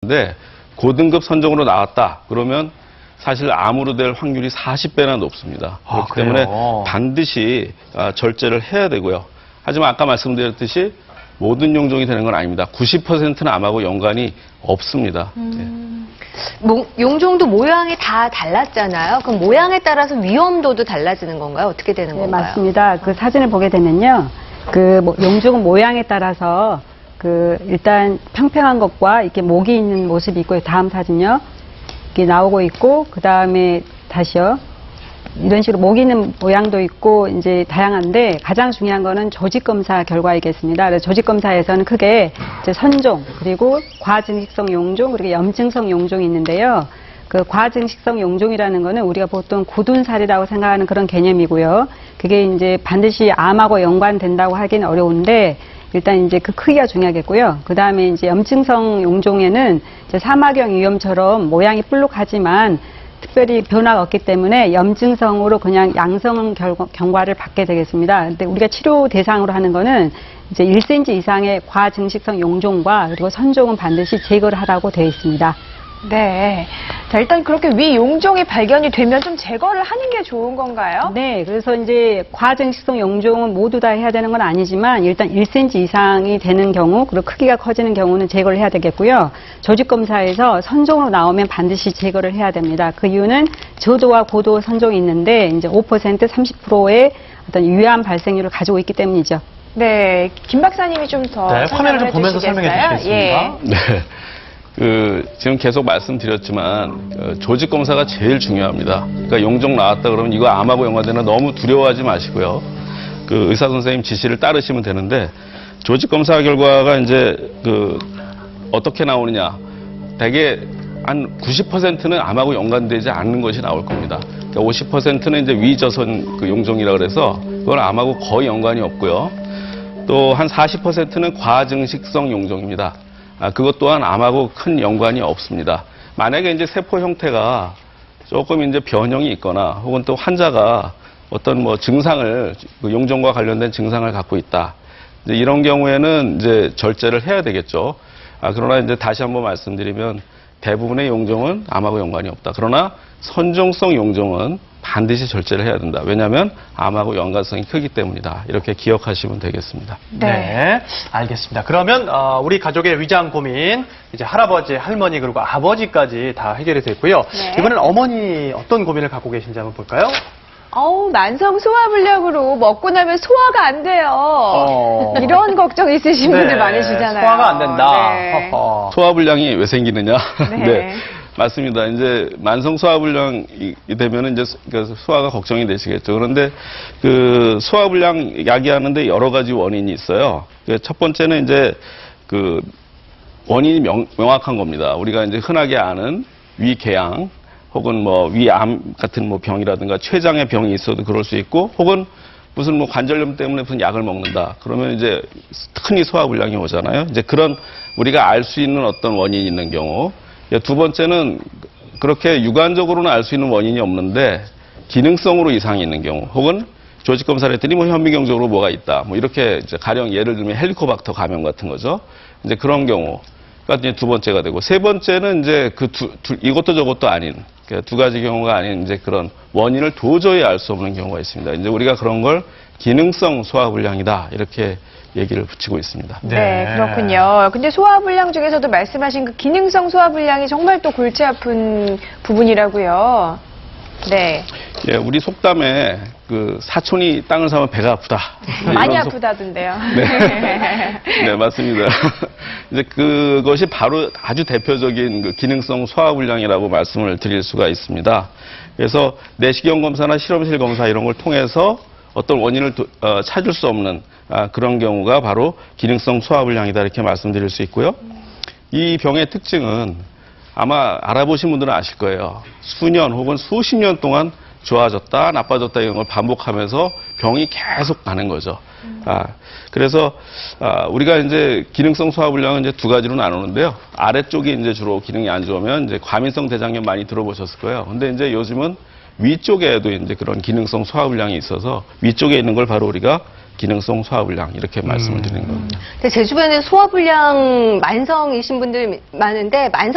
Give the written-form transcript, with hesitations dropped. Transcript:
근데 고등급 선종으로 나왔다. 그러면 사실 암으로 될 확률이 40배나 높습니다. 그렇기 때문에 반드시 절제를 해야 되고요. 하지만 아까 말씀드렸듯이 모든 용종이 되는 건 아닙니다. 90%는 암하고 연관이 없습니다. 용종도 모양이 다 달랐잖아요. 그럼 모양에 따라서 위험도도 달라지는 건가요? 어떻게 되는 네, 건가요? 맞습니다. 그 사진을 보게 되면요. 용종 모양에 따라서 일단 평평한 것과 이렇게 목이 있는 모습이 있고요. 다음 사진요. 이렇게 나오고 있고, 그 다음에 다시요. 이런 식으로 목이 있는 모양도 있고, 이제 다양한데, 가장 중요한 거는 조직검사 결과이겠습니다. 그래서 조직검사에서는 크게 이제 선종, 그리고 과증식성 용종, 그리고 염증성 용종이 있는데요. 그 과증식성 용종이라는 거는 우리가 보통 굳은살이라고 생각하는 그런 개념이고요. 그게 이제 반드시 암하고 연관된다고 하기는 어려운데, 일단 이제 그 크기가 중요하겠고요. 그 다음에 이제 염증성 용종에는 이제 사막형 위염처럼 모양이 볼록하지만 특별히 변화가 없기 때문에 염증성으로 그냥 양성 경과를 받게 되겠습니다. 근데 우리가 치료 대상으로 하는 거는 이제 1cm 이상의 과증식성 용종과 그리고 선종은 반드시 제거를 하라고 되어 있습니다. 네. 자, 일단 그렇게 위 용종이 발견이 되면 좀 제거를 하는 게 좋은 건가요? 네, 그래서 이제 과증식성 용종은 모두 다 해야 되는 건 아니지만 일단 1cm 이상이 되는 경우, 그리고 크기가 커지는 경우는 제거를 해야 되겠고요. 조직검사에서 선종으로 나오면 반드시 제거를 해야 됩니다. 그 이유는 저도와 고도 선종이 있는데 이제 5%, 30%의 어떤 유암 발생률을 가지고 있기 때문이죠. 네, 김 박사님이 좀 더 화면을 좀 보면서 설명해 주시겠습니까? 예. 네. 지금 계속 말씀드렸지만 조직검사가 제일 중요합니다. 그러니까 용종 나왔다 그러면 이거 암하고 연관되나 너무 두려워하지 마시고요. 의사 선생님 지시를 따르시면 되는데 조직검사 결과가 이제 어떻게 나오느냐. 대개 한 90%는 암하고 연관되지 않는 것이 나올 겁니다. 그러니까 50%는 이제 위저선 용종이라 그래서 그건 암하고 거의 연관이 없고요. 또 한 40%는 과증식성 용종입니다. 그것 또한 암하고 큰 연관이 없습니다. 만약에 이제 세포 형태가 조금 이제 변형이 있거나 혹은 또 환자가 어떤 증상을, 용종과 관련된 증상을 갖고 있다. 이제 이런 경우에는 이제 절제를 해야 되겠죠. 그러나 이제 다시 한번 말씀드리면 대부분의 용종은 암하고 연관이 없다. 그러나 선종성 용종은 반드시 절제를 해야 된다. 왜냐하면 암하고 연관성이 크기 때문이다. 이렇게 기억하시면 되겠습니다. 네, 알겠습니다. 그러면 우리 가족의 위장 고민, 이제 할아버지, 할머니 그리고 아버지까지 다 해결이 됐고요. 네. 이번엔 어머니 어떤 고민을 갖고 계신지 한번 볼까요? 만성 소화불량으로 먹고 나면 소화가 안 돼요. 이런 걱정 있으신 분들 많으시잖아요. 소화가 안 된다. 네. 소화불량이 왜 생기느냐? 네. 맞습니다. 이제 만성 소화불량이 되면은 이제 소화가 걱정이 되시겠죠. 그런데 소화불량 야기하는데 여러 가지 원인이 있어요. 첫 번째는 이제 원인이 명확한 겁니다. 우리가 이제 흔하게 아는 위궤양 혹은 위암 같은 병이라든가 췌장의 병이 있어도 그럴 수 있고 혹은 무슨 관절염 때문에 무슨 약을 먹는다. 그러면 이제 흔히 소화불량이 오잖아요. 이제 그런 우리가 알 수 있는 어떤 원인이 있는 경우. 두 번째는 그렇게 육안적으로는 알 수 있는 원인이 없는데 기능성으로 이상이 있는 경우 혹은 조직검사를 했더니 현미경적으로 뭐가 있다. 이렇게 이제 가령 예를 들면 헬리코박터 감염 같은 거죠. 이제 그런 경우가 이제 두 번째가 되고 세 번째는 이제 이것도 저것도 아닌 두 가지 경우가 아닌 이제 그런 원인을 도저히 알 수 없는 경우가 있습니다. 이제 우리가 그런 걸 기능성 소화불량이다. 이렇게 얘기를 붙이고 있습니다. 네, 그렇군요. 근데 소화불량 중에서도 말씀하신 그 기능성 소화불량이 정말 또 골치 아픈 부분이라고요. 네. 예, 우리 속담에 사촌이 땅을 사면 배가 아프다. 많이 아프다던데요. 네, 맞습니다. 이제 그것이 바로 아주 대표적인 기능성 소화불량이라고 말씀을 드릴 수가 있습니다. 그래서 내시경 검사나 실험실 검사 이런 걸 통해서 어떤 원인을 찾을 수 없는 그런 경우가 바로 기능성 소화불량이다 이렇게 말씀드릴 수 있고요. 이 병의 특징은 아마 알아보신 분들은 아실 거예요. 수년 혹은 수십 년 동안 좋아졌다 나빠졌다 이런 걸 반복하면서 병이 계속 가는 거죠. 그래서 우리가 이제 기능성 소화불량은 이제 두 가지로 나누는데요. 아래쪽이 이제 주로 기능이 안 좋으면 이제 과민성 대장염 많이 들어보셨을 거예요. 근데 이제 요즘은 위쪽에도 이제 그런 기능성 소화불량이 있어서 위쪽에 있는 걸 바로 우리가 기능성 소화불량 이렇게 말씀을 드리는 겁니다. 근데 제 주변에 소화불량 만성이신 분들 많은데 만성